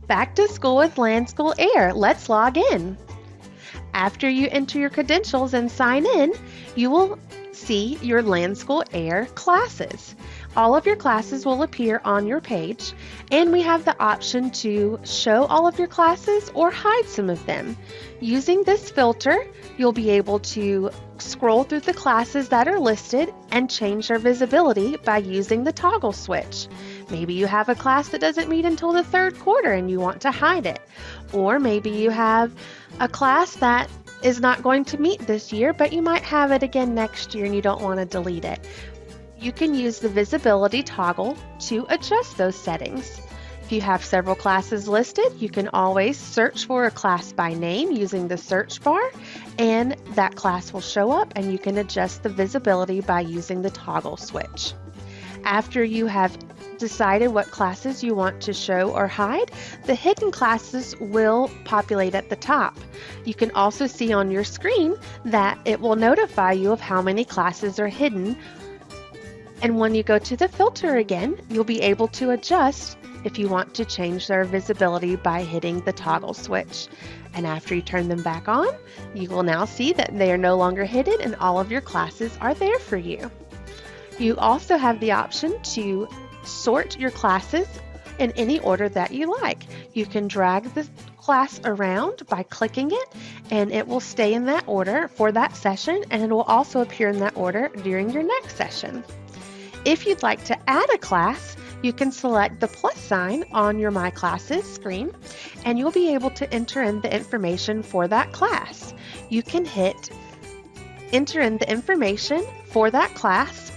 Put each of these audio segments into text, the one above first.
Back to school with LanSchool Air. Let's log in. After you enter your credentials and sign in, you will see your LanSchool Air classes. All of your classes will appear on your page, and we have the option to show all of your classes or hide some of them. Using this filter, you'll be able to scroll through the classes that are listed and change their visibility by using the toggle switch. Maybe you have a class that doesn't meet until the third quarter and you want to hide it. Or maybe you have a class that is not going to meet this year, but you might have it again next year and you don't want to delete it. You can use the visibility toggle to adjust those settings. If you have several classes listed, you can always search for a class by name using the search bar, and that class will show up and you can adjust the visibility by using the toggle switch. After you have decided what classes you want to show or hide, the hidden classes will populate at the top. You can also see on your screen that it will notify you of how many classes are hidden. And when you go to the filter again, you'll be able to adjust if you want to change their visibility by hitting the toggle switch. And after you turn them back on, you will now see that they are no longer hidden and all of your classes are there for you. You also have the option to sort your classes in any order that you like. You can drag the class around by clicking it, and it will stay in that order for that session, and it will also appear in that order during your next session. If you'd like to add a class, you can select the plus sign on your My Classes screen, and you'll be able to enter in the information for that class. You can hit enter in the information for that class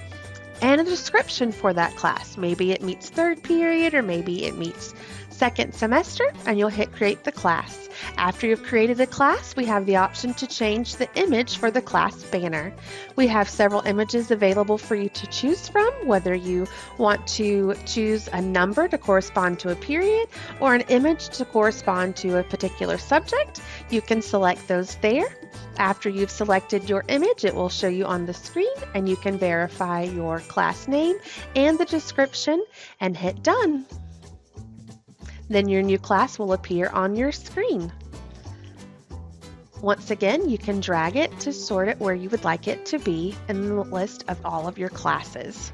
and a description for that class. Maybe it meets third period or maybe it meets second semester, and you'll hit create the class. After you've created a class, we have the option to change the image for the class banner. We have several images available for you to choose from, whether you want to choose a number to correspond to a period or an image to correspond to a particular subject. You can select those there. After you've selected your image, it will show you on the screen, and you can verify your class name and the description and hit done. Then your new class will appear on your screen. Once again, you can drag it to sort it where you would like it to be in the list of all of your classes.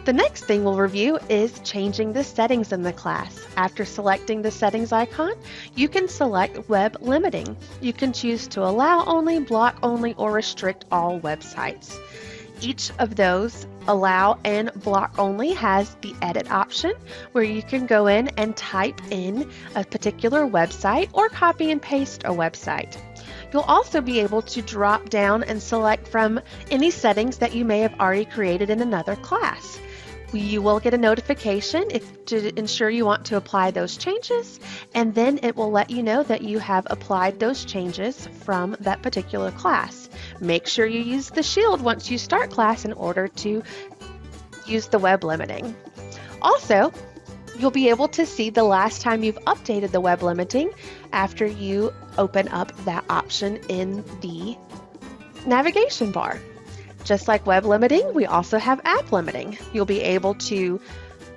The next thing we'll review is changing the settings in the class. After selecting the settings icon, you can select web limiting. You can choose to allow only, block only, or restrict all websites. Each of those, allow and block only, has the edit option where you can go in and type in a particular website or copy and paste a website. You'll also be able to drop down and select from any settings that you may have already created in another class. You will get a notification to ensure you want to apply those changes, and then it will let you know that you have applied those changes from that particular class. Make sure you use the shield once you start class in order to use the web limiting. Also, you'll be able to see the last time you've updated the web limiting after you open up that option in the navigation bar. Just like web limiting, we also have app limiting. You'll be able to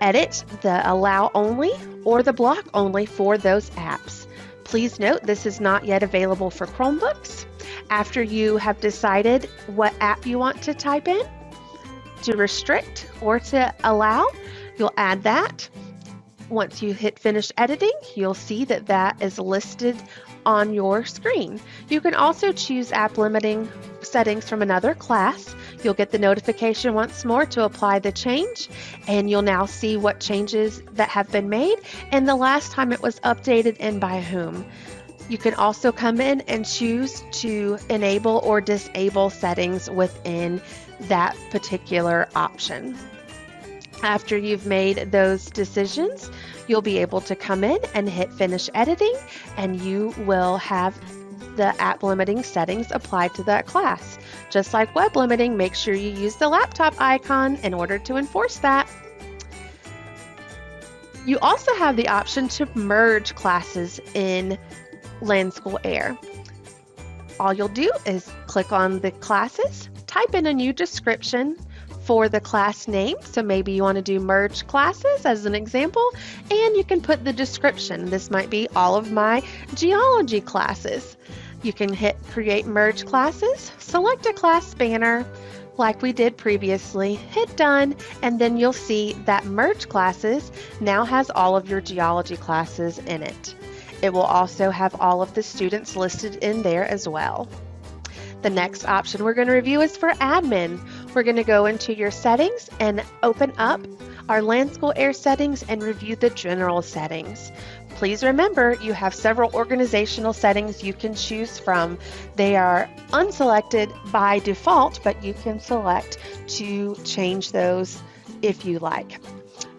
edit the allow only or the block only for those apps. Please note this is not yet available for Chromebooks. After you have decided what app you want to type in, to restrict or to allow, you'll add that. Once you hit finish editing, you'll see that that is listed on your screen. You can also choose app limiting settings from another class. You'll get the notification once more to apply the change, and you'll now see what changes that have been made and the last time it was updated and by whom. You can also come in and choose to enable or disable settings within that particular option. After you've made those decisions, you'll be able to come in and hit finish editing, and you will have the app limiting settings applied to that class. Just like web limiting, make sure you use the laptop icon in order to enforce that. You also have the option to merge classes in LanSchool Air. All you'll do is click on the classes, type in a new description for the class name. So maybe you want to do merge classes as an example, and you can put the description. This might be all of my geology classes. You can hit create merge classes, select a class banner like we did previously, hit done, and then you'll see that merge classes now has all of your geology classes in it. It will also have all of the students listed in there as well. The next option we're going to review is for admin. We're going to go into your settings and open up our LanSchool Air settings and review the general settings. Please remember you have several organizational settings you can choose from. They are unselected by default, but you can select to change those if you like.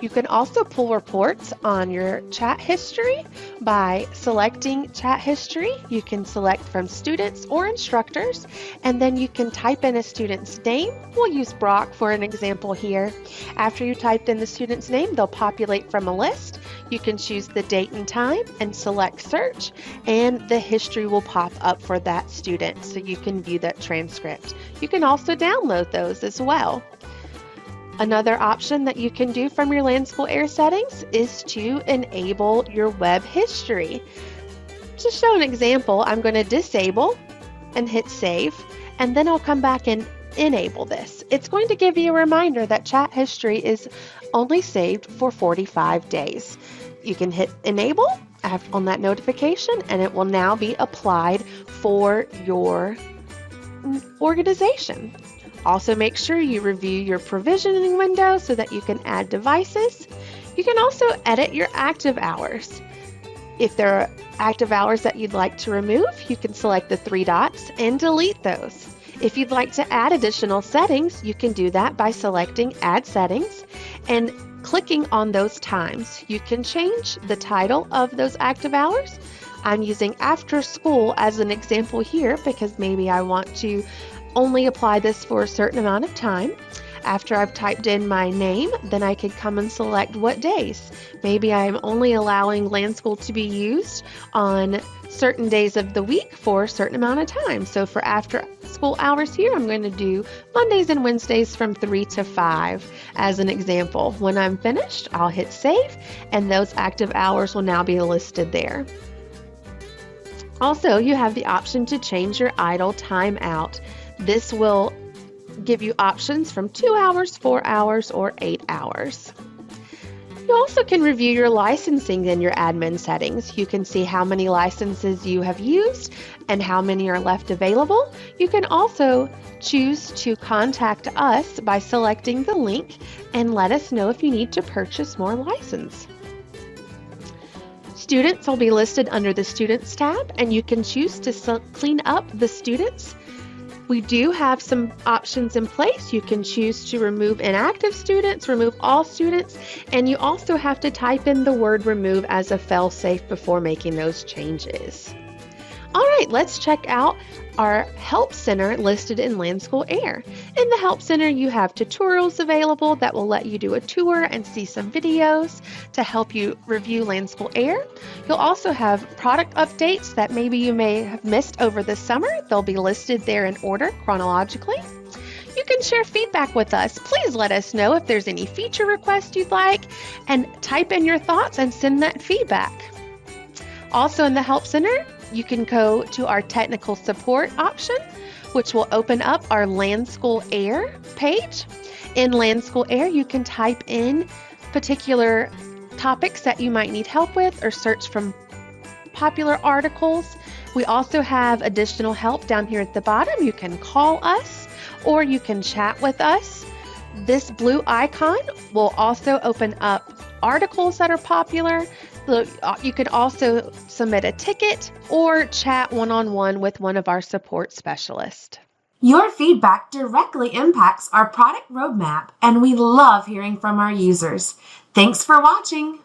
You can also pull reports on your chat history by selecting chat history. You can select from students or instructors, and then you can type in a student's name. We'll use Brock for an example here. After you typed in the student's name, they'll populate from a list. You can choose the date and time and select search, and the history will pop up for that student so you can view that transcript. You can also download those as well. Another option that you can do from your LanSchool Air settings is to enable your web history. To show an example, I'm going to disable and hit save, and then I'll come back and enable this. It's going to give you a reminder that chat history is only saved for 45 days. You can hit enable on that notification, and it will now be applied for your organization. Also, make sure you review your provisioning window so that you can add devices. You can also edit your active hours. If there are active hours that you'd like to remove, you can select the 3 dots and delete those. If you'd like to add additional settings, you can do that by selecting Add Settings and clicking on those times. You can change the title of those active hours. I'm using after school as an example here because maybe I want to only apply this for a certain amount of time. After I've typed in my name, then I can come and select what days. Maybe I'm only allowing LanSchool to be used on certain days of the week for a certain amount of time. So for after school hours here, I'm going to do Mondays and Wednesdays from 3 to 5 as an example. When I'm finished, I'll hit save, and those active hours will now be listed there. Also, you have the option to change your idle time out. This will give you options from 2 hours, 4 hours, or 8 hours. You also can review your licensing in your admin settings. You can see how many licenses you have used and how many are left available. You can also choose to contact us by selecting the link and let us know if you need to purchase more license. Students will be listed under the Students tab, and you can choose to clean up the students. We do have some options in place. You can choose to remove inactive students, remove all students, and you also have to type in the word remove as a fail-safe before making those changes. All right, let's check out our Help Center listed in LanSchool Air. In the Help Center, you have tutorials available that will let you do a tour and see some videos to help you review LanSchool Air. You'll also have product updates that maybe you may have missed over the summer. They'll be listed there in order chronologically. You can share feedback with us. Please let us know if there's any feature requests you'd like, and type in your thoughts and send that feedback. Also in the Help Center, you can go to our technical support option, which will open up our LanSchool Air page. In LanSchool Air, you can type in particular topics that you might need help with or search from popular articles. We also have additional help down here at the bottom. You can call us or you can chat with us. This blue icon will also open up articles that are popular. You could also submit a ticket or chat one-on-one with one of our support specialists. Your feedback directly impacts our product roadmap, and we love hearing from our users. Thanks for watching.